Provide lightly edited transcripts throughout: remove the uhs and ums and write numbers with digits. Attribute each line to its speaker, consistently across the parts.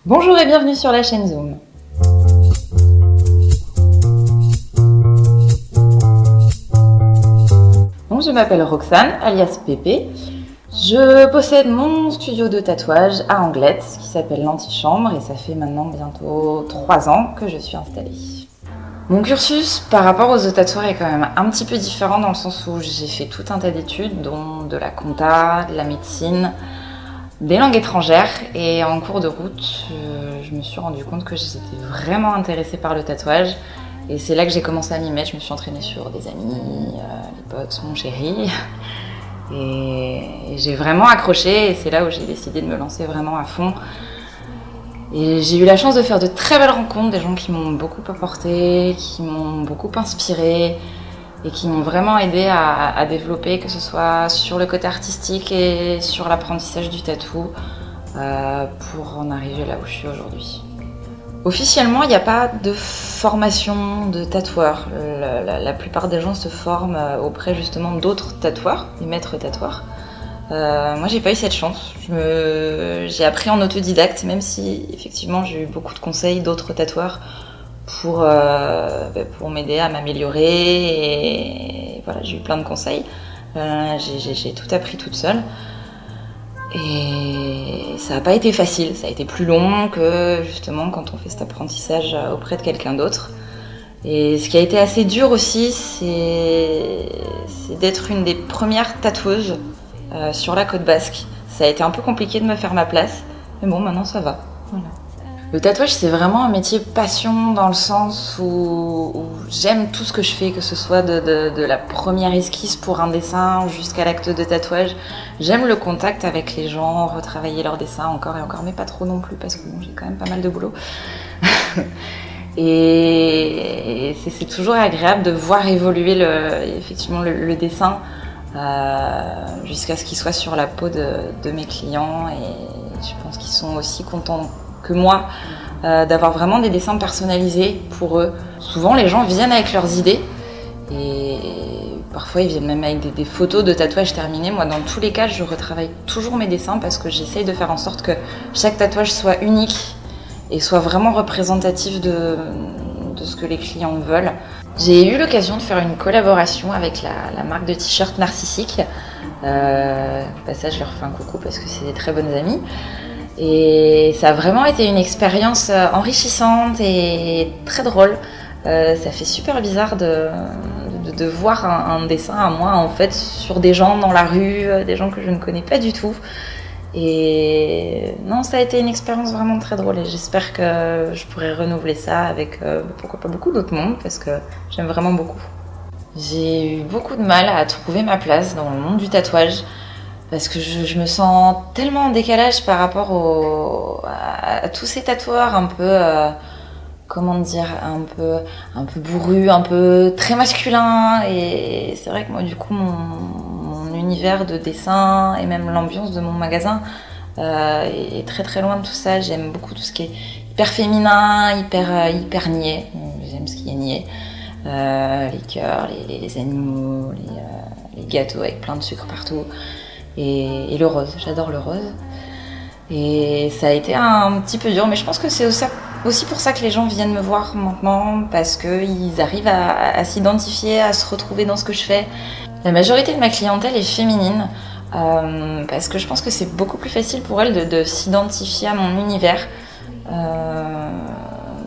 Speaker 1: Bonjour et bienvenue sur la chaîne Zoom. Donc, je m'appelle Roxane, alias Pépé. Je possède mon studio de tatouage à Anglet qui s'appelle l'Antichambre et ça fait maintenant bientôt 3 ans que je suis installée. Mon cursus par rapport aux autres tatoueurs est quand même un petit peu différent dans le sens où j'ai fait tout un tas d'études, dont de la compta, de la médecine, des langues étrangères, et en cours de route, je me suis rendu compte que j'étais vraiment intéressée par le tatouage et c'est là que j'ai commencé à m'y mettre. Je me suis entraînée sur des amis, les potes, mon chéri, et j'ai vraiment accroché et c'est là où j'ai décidé de me lancer vraiment à fond. Et j'ai eu la chance de faire de très belles rencontres, des gens qui m'ont beaucoup apporté, qui m'ont beaucoup inspirée et qui m'ont vraiment aidé à développer, que ce soit sur le côté artistique et sur l'apprentissage du tatou, pour en arriver là où je suis aujourd'hui. Officiellement, il n'y a pas de formation de tatoueur. La plupart des gens se forment auprès justement d'autres tatoueurs, des maîtres tatoueurs. Moi, j'ai pas eu cette chance. J'ai appris en autodidacte, même si effectivement j'ai eu beaucoup de conseils d'autres tatoueurs pour m'aider à m'améliorer. Et voilà, j'ai eu plein de conseils. J'ai tout appris toute seule. Et ça n'a pas été facile. Ça a été plus long que justement quand on fait cet apprentissage auprès de quelqu'un d'autre. Et ce qui a été assez dur aussi, c'est d'être une des premières tatoueuses sur la côte basque. Ça a été un peu compliqué de me faire ma place, mais bon, maintenant ça va. Voilà. Le tatouage, c'est vraiment un métier passion dans le sens où j'aime tout ce que je fais, que ce soit de la première esquisse pour un dessin jusqu'à l'acte de tatouage. J'aime le contact avec les gens, retravailler leurs dessins encore et encore, mais pas trop non plus parce que bon, j'ai quand même pas mal de boulot. Et c'est toujours agréable de voir évoluer le dessin jusqu'à ce qu'il soit sur la peau de mes clients, et je pense qu'ils sont aussi contents que moi d'avoir vraiment des dessins personnalisés pour eux. Souvent les gens viennent avec leurs idées et parfois ils viennent même avec des photos de tatouages terminés. Moi dans tous les cas je retravaille toujours mes dessins parce que j'essaye de faire en sorte que chaque tatouage soit unique et soit vraiment représentatif de ce que les clients veulent. J'ai eu l'occasion de faire une collaboration avec la marque de t-shirt Narcissique. Au passage, je leur fais un coucou parce que c'est des très bonnes amies. Et ça a vraiment été une expérience enrichissante et très drôle. Ça fait super bizarre de voir un dessin à moi en fait sur des gens dans la rue, des gens que je ne connais pas du tout. Et non, ça a été une expérience vraiment très drôle et j'espère que je pourrai renouveler ça avec pourquoi pas beaucoup d'autres mondes parce que j'aime vraiment beaucoup. J'ai eu beaucoup de mal à trouver ma place dans le monde du tatouage parce que je me sens tellement en décalage par rapport à tous ces tatoueurs un peu comment dire, un peu bourru, un peu très masculin, et c'est vrai que moi du coup mon univers de dessin et même l'ambiance de mon magasin est très très loin de tout ça. J'aime beaucoup tout ce qui est hyper féminin, hyper niais. J'aime ce qui est niais, les cœurs, les animaux, les gâteaux avec plein de sucre partout, et le rose. J'adore le rose. Et ça a été un petit peu dur, mais je pense que c'est aussi pour ça que les gens viennent me voir maintenant, parce qu'ils arrivent à s'identifier, à se retrouver dans ce que je fais. La majorité de ma clientèle est féminine, parce que je pense que c'est beaucoup plus facile pour elles de s'identifier à mon univers.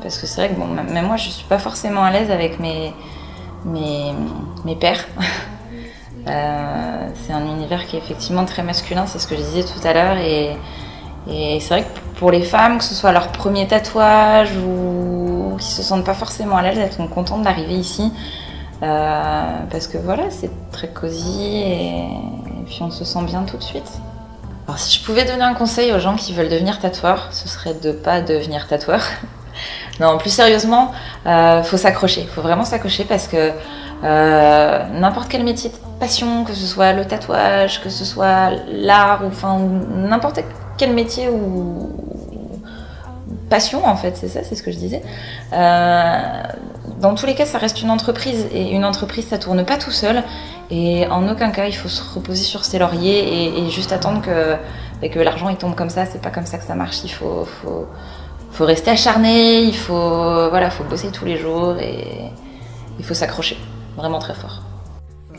Speaker 1: Parce que c'est vrai que bon, même moi je suis pas forcément à l'aise avec mes pères. C'est un univers qui est effectivement très masculin, c'est ce que je disais tout à l'heure, et c'est vrai que pour les femmes, que ce soit leur premier tatouage ou qui se sentent pas forcément à l'aise, elles sont contentes d'arriver ici parce que voilà, c'est très cosy et puis on se sent bien tout de suite. Alors si je pouvais donner un conseil aux gens qui veulent devenir tatoueurs, ce serait de pas devenir tatoueur. Non, plus sérieusement, faut s'accrocher, faut vraiment s'accrocher parce que n'importe quel métier de passion, que ce soit le tatouage, que ce soit l'art, ou enfin n'importe quel métier ou passion en fait, c'est ça, c'est ce que je disais. Dans tous les cas, ça reste une entreprise, et une entreprise ça tourne pas tout seul, et en aucun cas il faut se reposer sur ses lauriers et juste attendre que l'argent il tombe comme ça. C'est pas comme ça que ça marche. Il faut faut rester acharné, faut bosser tous les jours et il faut s'accrocher, vraiment très fort.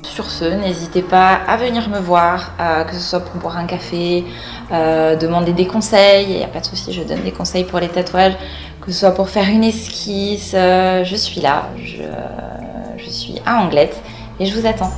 Speaker 1: Sur ce, n'hésitez pas à venir me voir, que ce soit pour boire un café, demander des conseils, il n'y a pas de souci, je donne des conseils pour les tatouages, que ce soit pour faire une esquisse, je suis là, je suis à Anglette et je vous attends.